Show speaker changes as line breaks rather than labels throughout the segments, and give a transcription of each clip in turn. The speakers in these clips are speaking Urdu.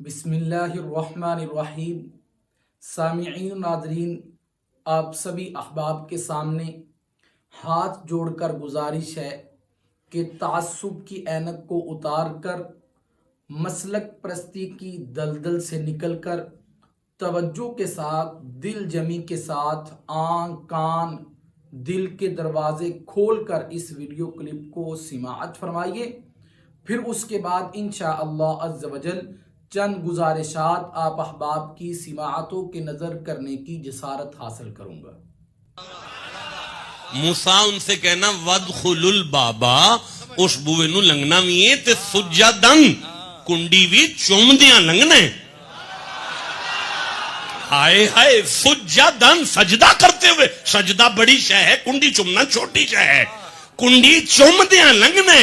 بسم اللہ الرحمن الرحیم۔ سامعین ناظرین، آپ سبھی احباب کے سامنے ہاتھ جوڑ کر گزارش ہے کہ تعصب کی اینک کو اتار کر مسلک پرستی کی دلدل سے نکل کر توجہ کے ساتھ، دل جمی کے ساتھ، آنکھ کان دل کے دروازے کھول کر اس ویڈیو کلپ کو سماعت فرمائیے۔ پھر اس کے بعد انشاءاللہ عز و جل چند گزارشات آپ احباب کی سماعتوں کے نظر کرنے کی جسارت حاصل کروں گا۔
موسیٰ ان سے کہنا وَدْخُلُ الْبَابَ اس بوئے نو لنگنا ویے تے سجدن کنڈی وی چومدیاں لنگنے ہائے ہائے سجدن سجدہ کرتے ہوئے، سجدہ بڑی شے ہے، کنڈی چومنا چھوٹی شے ہے، کنڈی چومدیاں لنگنے۔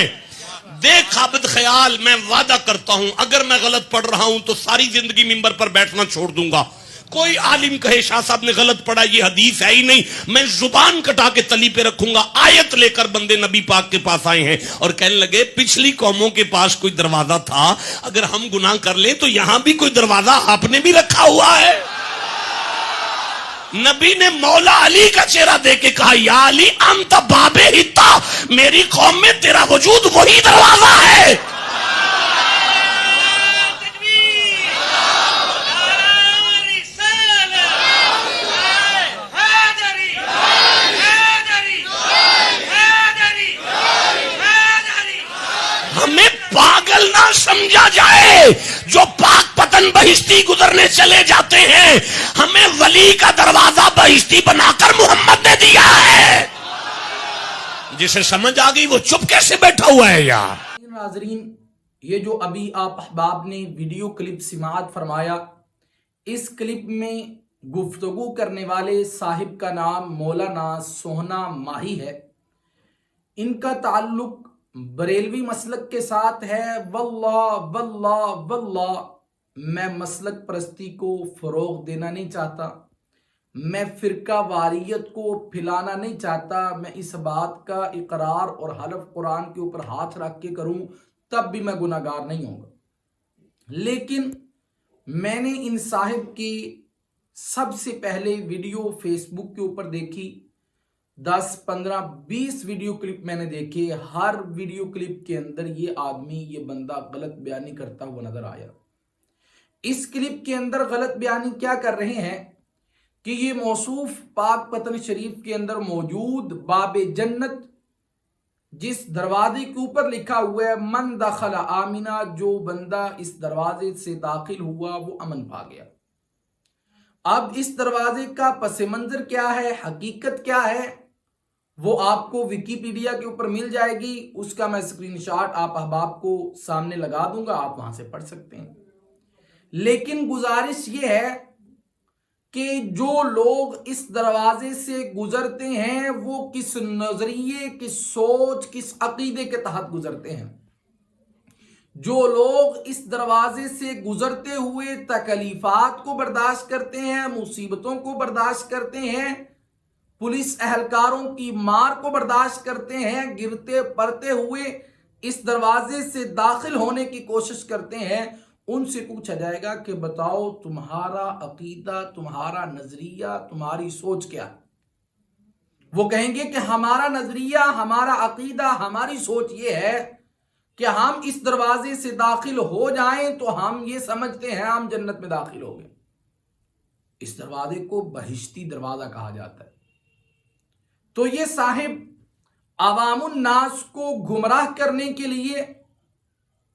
دیکھ عبد خیال، میں وعدہ کرتا ہوں اگر میں غلط پڑھ رہا ہوں تو ساری زندگی منبر پر بیٹھنا چھوڑ دوں گا۔ کوئی عالم کہے شاہ صاحب نے غلط پڑھا، یہ حدیث ہے ہی نہیں، میں زبان کٹا کے تلی پہ رکھوں گا۔ آیت لے کر بندے نبی پاک کے پاس آئے ہیں اور کہنے لگے پچھلی قوموں کے پاس کوئی دروازہ تھا، اگر ہم گناہ کر لیں تو یہاں بھی کوئی دروازہ آپ نے بھی رکھا ہوا ہے۔ نبی نے مولا علی کا چہرہ دے کے کہا یا علی انت باب ہتا، میری قوم میں تیرا وجود وہی دروازہ ہے۔ ہمیں پاگل نہ سمجھا جائے جو پاک پتن بہشتی گزرنے چلے جاتے ہیں، ہمیں ولی کا دروازہ بہشتی بنا کر محمد نے دیا ہے۔ جسے سمجھ آ گئی وہ چپ کیسے بیٹھا ہوا ہے یار؟
ناظرین، یہ جو ابھی آپ احباب نے ویڈیو کلپ سماعت فرمایا، اس کلپ میں گفتگو کرنے والے صاحب کا نام مولانا سوہنا ماہی ہے۔ ان کا تعلق بریلوی مسلک کے ساتھ ہے۔ واللہ واللہ واللہ میں مسلک پرستی کو فروغ دینا نہیں چاہتا، میں فرقہ واریت کو پھیلانا نہیں چاہتا، میں اس بات کا اقرار اور حلف قرآن کے اوپر ہاتھ رکھ کے کروں تب بھی میں گناہ گار نہیں ہوں گا۔ لیکن میں نے ان صاحب کی سب سے پہلے ویڈیو فیس بک کے اوپر دیکھی، 10 15 20 ویڈیو کلپ میں نے دیکھے، ہر ویڈیو کلپ کے اندر یہ آدمی، یہ بندہ غلط بیانی کرتا ہوا نظر آیا۔ اس کلپ کے اندر غلط بیانی کیا کر رہے ہیں کہ یہ موصوف پاک پتن شریف کے اندر موجود باب جنت، جس دروازے کے اوپر لکھا ہوا ہے من دخل آمنا، جو بندہ اس دروازے سے داخل ہوا وہ امن پا گیا۔ اب اس دروازے کا پس منظر کیا ہے، حقیقت کیا ہے، وہ آپ کو ویکیپیڈیا کے اوپر مل جائے گی، اس کا میں اسکرین شاٹ آپ احباب کو سامنے لگا دوں گا، آپ وہاں سے پڑھ سکتے ہیں۔ لیکن گزارش یہ ہے کہ جو لوگ اس دروازے سے گزرتے ہیں وہ کس نظریے، کس سوچ، کس عقیدے کے تحت گزرتے ہیں۔ جو لوگ اس دروازے سے گزرتے ہوئے تکلیفات کو برداشت کرتے ہیں، مصیبتوں کو برداشت کرتے ہیں، پولیس اہلکاروں کی مار کو برداشت کرتے ہیں، گرتے پڑتے ہوئے اس دروازے سے داخل ہونے کی کوشش کرتے ہیں، ان سے پوچھا جائے گا کہ بتاؤ تمہارا عقیدہ، تمہارا نظریہ، تمہاری سوچ کیا ہے؟ وہ کہیں گے کہ ہمارا نظریہ، ہمارا عقیدہ، ہماری سوچ یہ ہے کہ ہم اس دروازے سے داخل ہو جائیں تو ہم یہ سمجھتے ہیں ہم جنت میں داخل ہو گئے۔ اس دروازے کو بہشتی دروازہ کہا جاتا ہے۔ تو یہ صاحب عوام الناس کو گمراہ کرنے کے لیے،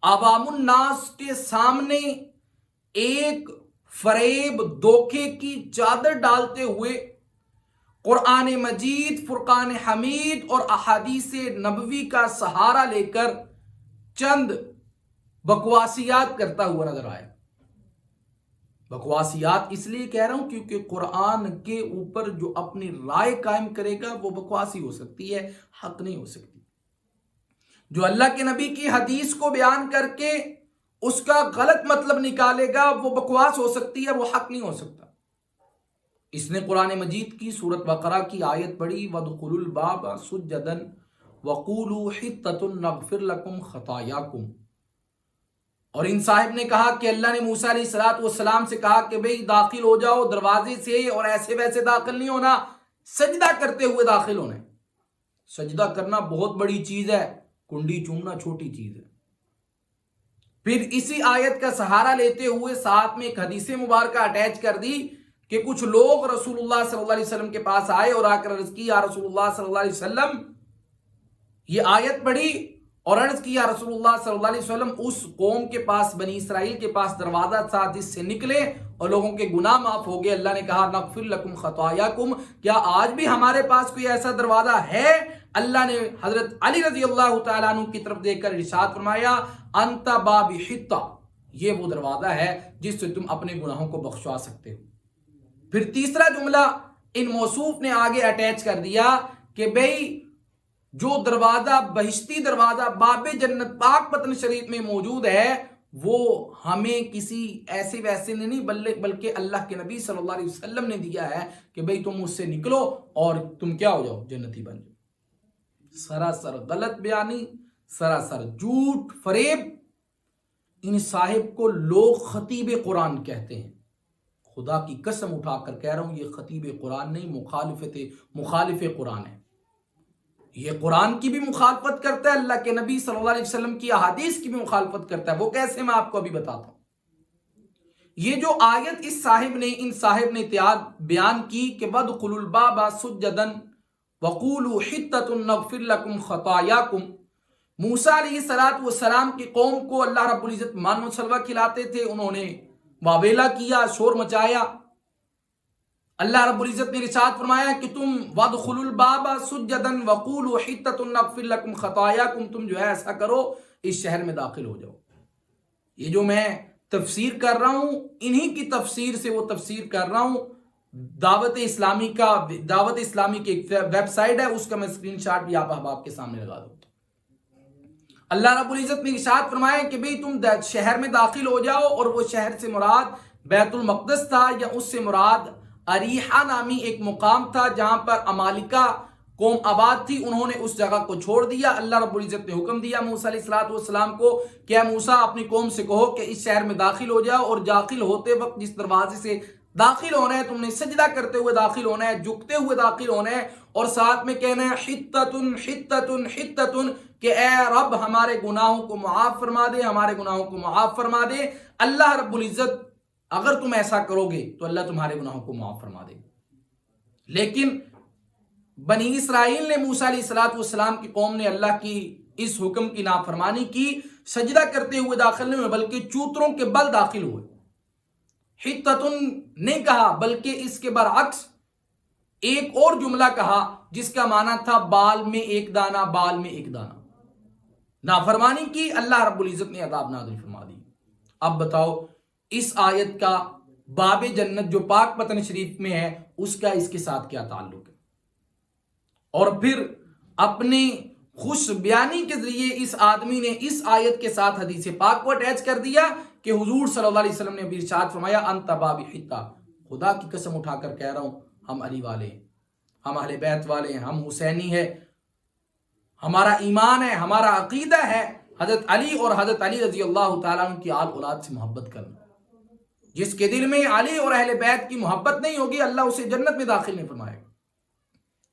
عوام الناس کے سامنے ایک فریب، دھوکے کی چادر ڈالتے ہوئے قرآن مجید، فرقان حمید اور احادیث نبوی کا سہارا لے کر چند بکواسیات کرتا ہوا نظر آیا۔ بکواسیات اس لیے کہہ رہا ہوں کیونکہ قرآن کے اوپر جو اپنی رائے قائم کرے گا وہ بکواسی ہو سکتی ہے، حق نہیں ہو سکتی۔ جو اللہ کے نبی کی حدیث کو بیان کر کے اس کا غلط مطلب نکالے گا وہ بکواس ہو سکتی ہے، وہ حق نہیں ہو سکتا۔ اس نے قرآن مجید کی سورۃ بقرہ کی آیت پڑھی وَادْخُلُوا الْبَابَ سُجَّدًا وَقُولُوا حِطَّةٌ نَغْفِرْ لَكُمْ خَطَايَاكُمْ، اور ان صاحب نے کہا کہ اللہ نے موسیٰ علیہ السلام سے کہا کہ بھئی داخل ہو جاؤ دروازے سے، اور ایسے ویسے داخل نہیں ہونا، سجدہ کرتے ہوئے داخل ہونا ہے۔ سجدہ کرنا بہت بڑی چیز ہے، کنڈی چومنا چھوٹی چیز ہے۔ پھر اسی آیت کا سہارا لیتے ہوئے ساتھ میں ایک حدیث مبارکہ اٹیچ کر دی کہ کچھ لوگ رسول اللہ صلی اللہ علیہ وسلم کے پاس آئے اور آ کر عرض کی یا رسول اللہ صلی اللہ علیہ وسلم، یہ آیت پڑھی اور عرض کی یا رسول اللہ صلی اللہ علیہ وسلم، اس قوم کے پاس بنی اسرائیل کے پاس دروازہ تھا جس سے نکلے اور لوگوں کے گناہ معاف ہو گئے، اللہ نے کہا نغفر لکم خطایاکم، کیا آج بھی ہمارے پاس کوئی ایسا دروازہ ہے؟ اللہ نے حضرت علی رضی اللہ تعالیٰ عنہ کی طرف دیکھ کر ارشاد فرمایا انت باب حطہ، یہ وہ دروازہ ہے جس سے تم اپنے گناہوں کو بخشوا سکتے ہو۔ پھر تیسرا جملہ ان موصوف نے آگے اٹیچ کر دیا کہ بھئی جو دروازہ بہشتی دروازہ باب جنت پاک پتن شریف میں موجود ہے وہ ہمیں کسی ایسے ویسے نے نہیں بلکہ اللہ کے نبی صلی اللہ علیہ وسلم نے دیا ہے کہ بھئی تم اس سے نکلو اور تم کیا ہو جاؤ، جنتی بن جاؤ۔ سراسر غلط بیانی، سراسر جھوٹ فریب۔ ان صاحب کو لوگ خطیب قرآن کہتے ہیں، خدا کی قسم اٹھا کر کہہ رہا ہوں یہ خطیب قرآن نہیں، مخالف قرآن ہے۔ یہ قرآن کی بھی مخالفت کرتا ہے، اللہ کے نبی صلی اللہ علیہ وسلم کی احادیث کی بھی مخالفت کرتا ہے۔ وہ کیسے، میں آپ کو ابھی بتاتا ہوں۔ یہ جو آیت ان صاحب نے بیان کی کہ وَادْخُلُوا الْبَابَ سُجَّدًا وَقُولُوا حِطَّةٌ نَغْفِرْ لَكُمْ خَطَايَاكُمْ، موسیٰ علیہ السلام کی قوم کو اللہ رب العزت مان و سلوہ کھلاتے تھے، انہوں نے واویلا کیا، شور مچایا۔ اللہ رب العزت نے ارشاد فرمایا کہ تم وَادْخُلُوا الْبَابَ سُجَّدًا وَقُولُوا حِطَّةٌ نَغْفِرْ لَكُمْ خَطَايَاكُمْ، تم جو ہے ایسا کرو، اس شہر میں داخل ہو جاؤ۔ یہ جو میں تفسیر کر رہا ہوں انہی کی تفسیر سے وہ تفسیر کر رہا ہوں۔ دعوت اسلامی کی ایک ویب سائٹ ہے، اس کا میں اسکرین شاٹ بھی آپ احباب کے سامنے لگا دوں۔ اللہ رب العزت نے ارشاد فرمایا کہ بھئی تم شہر میں داخل ہو جاؤ، اور وہ شہر سے مراد بیت المقدس تھا، یا اس سے مراد اریحہ نامی ایک مقام تھا جہاں پر امالیکہ قوم آباد تھی، انہوں نے اس جگہ کو چھوڑ دیا۔ اللہ رب العزت نے حکم دیا موسیٰ علیہ السلام کو کہ اے موسیٰ اپنی قوم سے کہو کہ اس شہر میں داخل ہو جاؤ، اور داخل ہوتے وقت جس دروازے سے داخل ہونا ہے تم نے سجدہ کرتے ہوئے داخل ہونا ہے، جھکتے ہوئے داخل ہونا ہے، اور ساتھ میں کہنا ہے حِطَّةٌ حِطَّةٌ حِطَّةٌ کہ اے رب ہمارے گناہوں کو معاف فرما دے، ہمارے گناہوں کو معاف فرما دے۔ اللہ رب العزت اگر تم ایسا کرو گے تو اللہ تمہارے گناہوں کو معاف فرما دے۔ لیکن بنی اسرائیل نے موسیٰ علیہ السلام کی قوم نے اللہ کی اس حکم کی نافرمانی کی، سجدہ کرتے ہوئے داخل نہیں ہوئے بلکہ چوتروں کے بل داخل ہوئے۔ حِطَّةٌ نہیں کہا بلکہ اس کے برعکس ایک اور جملہ کہا جس کا معنی تھا بال میں ایک دانہ، بال میں ایک دانہ۔ نافرمانی کی، اللہ رب العزت نے عذاب نازل فرما دی۔ اب بتاؤ اس آیت کا باب جنت جو پاک پتن شریف میں ہے اس کا اس کے ساتھ کیا تعلق ہے؟ اور پھر اپنے خوش بیانی کے ذریعے اس آدمی نے اس آیت کے ساتھ حدیث پاک کو اٹیچ کر دیا کہ حضور صلی اللہ علیہ وسلم نے بھی ارشاد فرمایا انت باب حطہ۔ خدا کی قسم اٹھا کر کہہ رہا ہوں ہم علی والے ہیں، ہم اہل بیت والے ہیں، ہم حسینی ہیں، ہمارا ایمان ہے، ہمارا عقیدہ ہے حضرت علی اور حضرت علی رضی اللہ تعالیٰ عنہ کی آل اولاد سے محبت کرنا۔ جس کے دل میں علی اور اہل بیت کی محبت نہیں ہوگی اللہ اسے جنت میں داخل نہیں فرمائے گا۔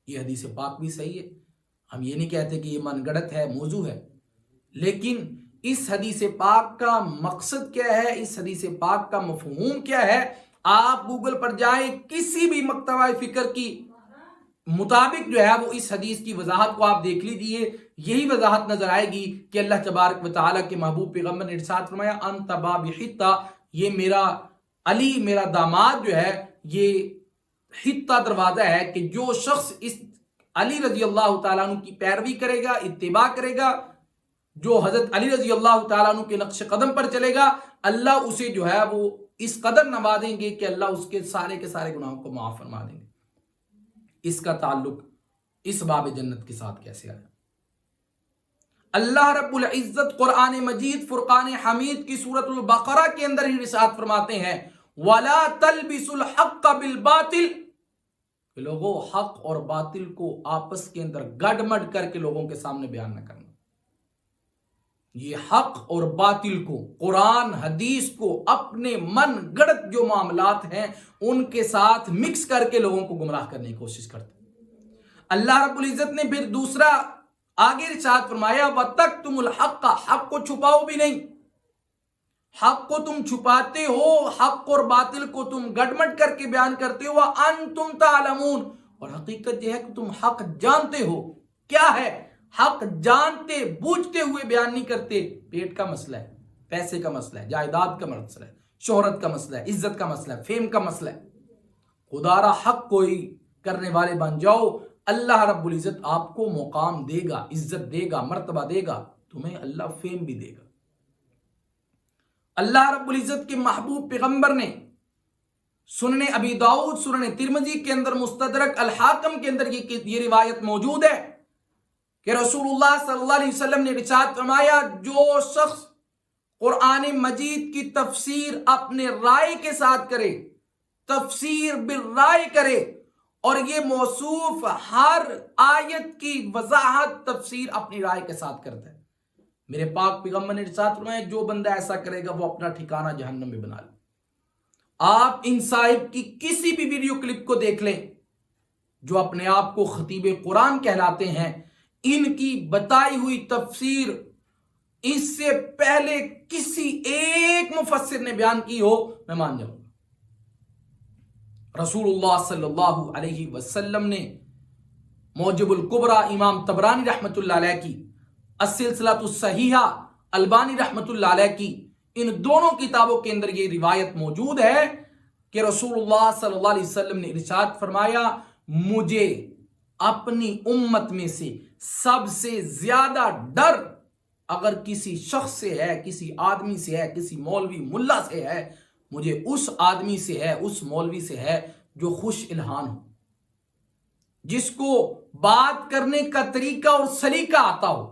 یہ حدیث پاک بھی صحیح ہے، ہم یہ نہیں کہتے کہ یہ من گڑت ہے، موضوع ہے، لیکن اس حدیث پاک کا مقصد کیا ہے، اس حدیث پاک کا مفہوم کیا ہے؟ آپ گوگل پر جائیں، کسی بھی مکتبہ فکر کی مطابق جو ہے وہ اس حدیث کی وضاحت کو آپ دیکھ لیجئے، یہی وضاحت نظر آئے گی کہ اللہ تبارک و تعالیٰ کے محبوب پیغمبر نے ارشاد فرمایا انت باب حطہ، یہ میرا علی میرا داماد جو ہے یہ حطہ دروازہ ہے کہ جو شخص اس علی رضی اللہ تعالیٰ عنہ کی پیروی کرے گا، اتباع کرے گا، جو حضرت علی رضی اللہ تعالیٰ عنہ کے نقش قدم پر چلے گا، اللہ اسے جو ہے وہ اس قدر نوازیں گے کہ اللہ اس کے سارے گناہوں کو معاف فرما دیں گے۔ اس کا تعلق اس باب جنت کے ساتھ کیسے آیا؟ اللہ رب العزت قرآن مجید فرقان حمید کی سورۃ البقرہ کے اندر ہی ارشاد فرماتے ہیں وَلَا تَلْبِسُوا الْحَقَّ بِالْبَاطِلِ، کہ لوگوں حق اور باطل کو آپس کے اندر گڈ مڈ کر کے لوگوں کے سامنے بیان نہ کرنا، یہ حق اور باطل کو، قرآن حدیث کو اپنے من گڑت جو معاملات ہیں ان کے ساتھ مکس کر کے لوگوں کو گمراہ کرنے کی کوشش کرتے ہیں۔ اللہ رب العزت نے پھر دوسرا آگے ارشاد فرمایا وَتَكْتُمُ الْحَقَّ، حق کو چھپاؤ بھی نہیں۔ حق کو تم چھپاتے ہو، حق اور باطل کو تم گڈمٹ کر کے بیان کرتے ہو، وَأَنْتُمْ تَعْلَمُونَ، اور حقیقت یہ ہے کہ تم حق جانتے ہو کیا ہے۔ حق جانتے بوجھتے ہوئے بیان نہیں کرتے۔ پیٹ کا مسئلہ ہے، پیسے کا مسئلہ ہے، جائیداد کا مسئلہ ہے، شہرت کا مسئلہ ہے، عزت کا مسئلہ ہے، فیم کا مسئلہ ہے، خدا را حق کوئی کرنے والے بن جاؤ، اللہ رب العزت آپ کو مقام دے گا، عزت دے گا، مرتبہ دے گا، تمہیں اللہ فیم بھی دے گا۔ اللہ رب العزت کے محبوب پیغمبر نے سنن ابی داؤد، سنن ترمذی کے اندر، مستدرک الحاکم کے اندر یہ روایت موجود ہے کہ رسول اللہ صلی اللہ علیہ وسلم نے ارشاد فرمایا جو شخص قرآن مجید کی تفسیر اپنے رائے کے ساتھ کرے، تفسیر بالرائے کرے، اور یہ موصوف ہر آیت کی وضاحت تفسیر اپنی رائے کے ساتھ کرتا ہے، میرے پاک پیغمبر نے ارشاد فرمایا جو بندہ ایسا کرے گا وہ اپنا ٹھکانہ جہنم میں بنا لے۔ آپ ان صاحب کی کسی بھی ویڈیو کلپ کو دیکھ لیں جو اپنے آپ کو خطیب قرآن کہلاتے ہیں، ان کی بتائی ہوئی تفسیر اس سے پہلے کسی ایک مفسر نے بیان کی ہو میں مان جاؤں گا۔ رسول اللہ صلی اللہ علیہ وسلم نے موجب الکبریٰ امام طبرانی رحمۃ اللہ علیہ کی، السلسلہ الصحیحہ البانی رحمۃ اللہ علیہ کی، ان دونوں کتابوں کے اندر یہ روایت موجود ہے کہ رسول اللہ صلی اللہ علیہ وسلم نے ارشاد فرمایا مجھے اپنی امت میں سے سب سے زیادہ ڈر اگر کسی شخص سے ہے، کسی آدمی سے ہے، کسی مولوی ملا سے ہے، مجھے اس آدمی سے ہے، اس مولوی سے ہے جو خوش الہان ہو، جس کو بات کرنے کا طریقہ اور سلیقہ آتا ہو،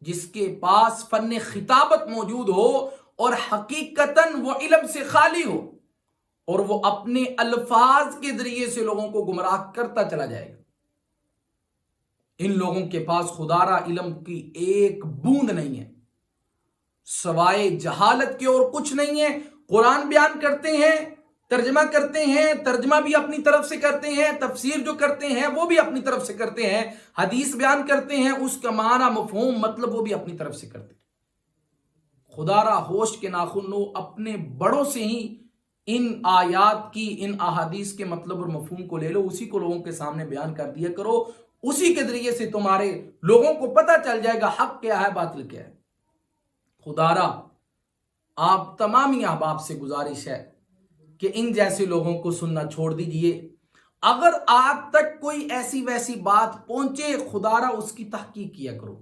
جس کے پاس فن خطابت موجود ہو اور حقیقتاً وہ علم سے خالی ہو، اور وہ اپنے الفاظ کے ذریعے سے لوگوں کو گمراہ کرتا چلا جائے گا۔ ان لوگوں کے پاس خدا را علم کی ایک بوند نہیں ہے، سوائے جہالت کے اور کچھ نہیں ہے۔ قرآن بیان کرتے ہیں، ترجمہ کرتے ہیں، ترجمہ بھی اپنی طرف سے کرتے ہیں، تفسیر جو کرتے ہیں وہ بھی اپنی طرف سے کرتے ہیں، حدیث بیان کرتے ہیں، اس کا معنی مفہوم مطلب وہ بھی اپنی طرف سے کرتے ہیں۔ خدا را ہوش کے ناخن لو اپنے بڑوں سے ہی ان آیات کی، ان احادیث کے مطلب اور مفہوم کو لے لو، اسی کو لوگوں کے سامنے بیان کر دیا کرو، اسی کے ذریعے سے تمہارے لوگوں کو پتہ چل جائے گا حق کیا ہے، باطل کیا ہے۔ خدا را آپ تمامی احباب سے گزارش ہے کہ ان جیسے لوگوں کو سننا چھوڑ دیجئے۔ اگر آپ تک کوئی ایسی ویسی بات پہنچے، خدا را اس کی تحقیق کیا کرو۔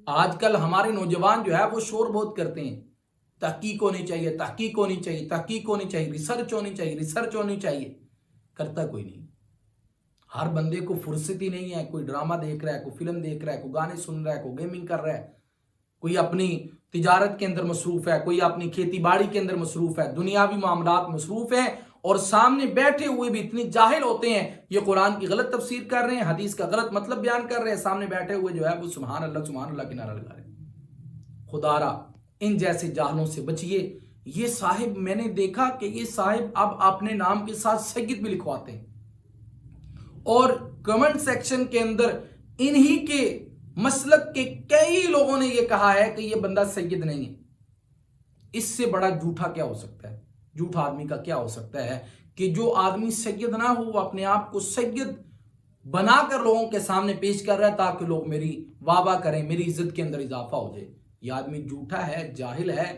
آج کل ہمارے نوجوان جو ہے وہ شور بہت کرتے ہیں، تحقیق ہونی چاہیے، تحقیق ہونی چاہیے، تحقیق ہونی چاہیے، ریسرچ ہونی چاہیے، ریسرچ ہونی چاہیے، کرتا کوئی نہیں۔ ہر بندے کو فرصت ہی نہیں ہے، کوئی ڈرامہ دیکھ رہا ہے، کوئی فلم دیکھ رہا ہے، کوئی گانے سن رہا ہے، کوئی گیمنگ کر رہا ہے، کوئی اپنی تجارت کے اندر مصروف ہے، کوئی اپنی کھیتی باڑی کے اندر مصروف ہے، دنیاوی معاملات مصروف ہیں، اور سامنے بیٹھے ہوئے بھی اتنی جاہل ہوتے ہیں، یہ قرآن کی غلط تفسیر کر رہے ہیں، حدیث کا غلط مطلب بیان کر رہے ہیں، سامنے بیٹھے ہوئے جو ہے وہ سبحان اللہ کے نعرہ لگا رہے ہیں۔ خدا را ان جیسے جاہلوں سے بچیے۔ یہ صاحب میں نے دیکھا کہ یہ صاحب اب اپنے نام کے ساتھ سید بھی لکھواتے ہیں، اور کمنٹ سیکشن کے اندر انہی کے مسلک کے کئی لوگوں نے یہ کہا ہے کہ یہ بندہ سید نہیں ہے۔ اس سے بڑا جھوٹا کیا ہو سکتا ہے؟ جھوٹا آدمی کا کیا ہو سکتا ہے کہ جو آدمی سید نہ ہو وہ اپنے آپ کو سید بنا کر لوگوں کے سامنے پیش کر رہا ہے تاکہ لوگ میری واہ واہ کریں، میری عزت کے اندر اضافہ ہو جائے۔ یہ آدمی جھوٹا ہے، جاہل ہے،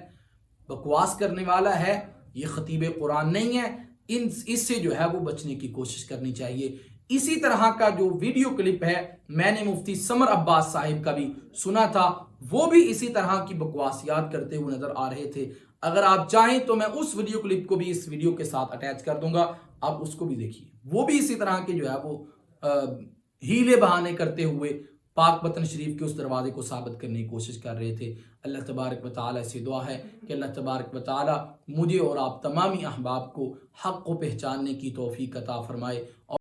بکواس کرنے والا ہے، یہ خطیب قرآن نہیں ہے۔ اس سے جو ہے وہ بچنے کی کوشش کرنی چاہیے۔ اسی طرح کا جو ویڈیو کلپ ہے میں نے مفتی سمر عباس صاحب کا بھی سنا تھا، وہ بھی اسی طرح کی بکواسیات کرتے ہوئے نظر آ رہے تھے۔ اگر آپ چاہیں تو میں اس ویڈیو کلپ کو بھی اس ویڈیو کے ساتھ اٹیچ کر دوں گا، آپ اس کو بھی دیکھیے۔ وہ بھی اسی طرح کے جو ہے وہ ہیلے بہانے کرتے ہوئے پاک وطن شریف کے اس دروازے کو ثابت کرنے کی کوشش کر رہے تھے۔ اللہ تبارک و تعالیٰ سے دعا ہے کہ اللہ تبارک و تعالیٰ مجھے اور آپ تمامی احباب کو حق کو پہچاننے کی توفیق عطا فرمائے۔